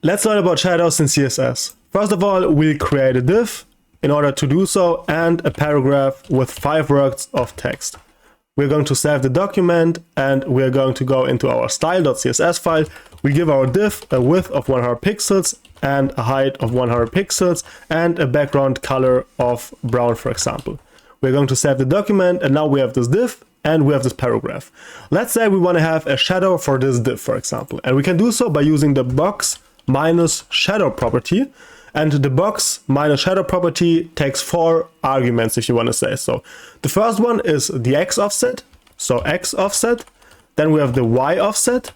Let's learn about shadows in CSS. First of all, we'll create a div in order to do so and a paragraph with 5 words of text. We're going to save the document and we're going to go into our style.css file. We give our div a width of 100 pixels and a height of 100 pixels and a background color of brown, for example. We're going to save the document and now we have this div and we have this paragraph. Let's say we want to have a shadow for this div, for example, and we can do so by using the box minus shadow property. And the box minus shadow property takes 4 arguments, if you want to say so. The first one is the x offset, so x offset. Then we have the y offset.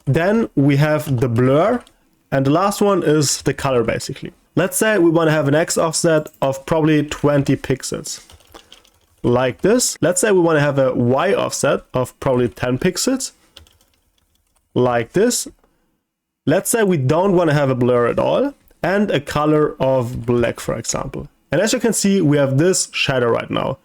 Then we have the blur. And the last one is the color, basically. Let's say we want to have an x offset of probably 20 pixels. Like this. Let's say we want to have a y offset of probably 10 pixels. Like this. Let's say we don't want to have a blur at all. And a color of black, for example. And as you can see, we have this shadow right now.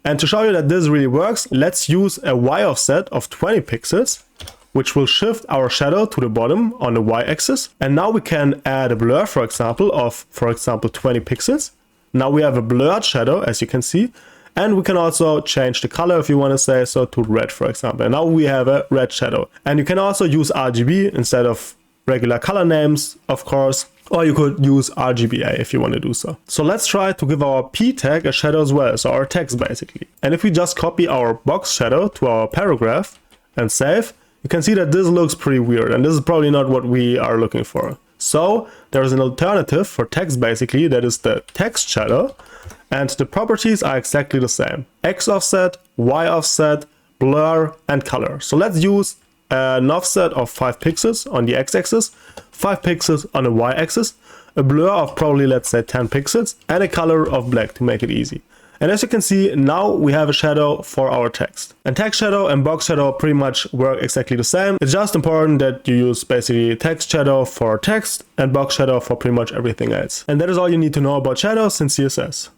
And to show you that this really works, let's use a y offset of 20 pixels, which will shift our shadow to the bottom on the y-axis. And now we can add a blur, for example, of, 20 pixels. Now we have a blurred shadow, as you can see. And we can also change the color, if you want to say so, to red, for example. And now we have a red shadow. And you can also use RGB instead of regular color names, of course. Or you could use RGBA if you want to do so. So let's try to give our P tag a shadow as well, so our text basically. And if we just copy our box shadow to our paragraph and save, you can see that this looks pretty weird and this is probably not what we are looking for. So there's an alternative for text basically, that is the text shadow, and the properties are exactly the same. X offset, Y offset, blur and color. So let's use an offset of 5 pixels on the x-axis, 5 pixels on the y-axis, a blur of probably, let's say, 10 pixels, and a color of black to make it easy. And as you can see, now we have a shadow for our text. And text shadow and box shadow pretty much work exactly the same. It's just important that you use basically text shadow for text and box shadow for pretty much everything else. And that is all you need to know about shadows in CSS.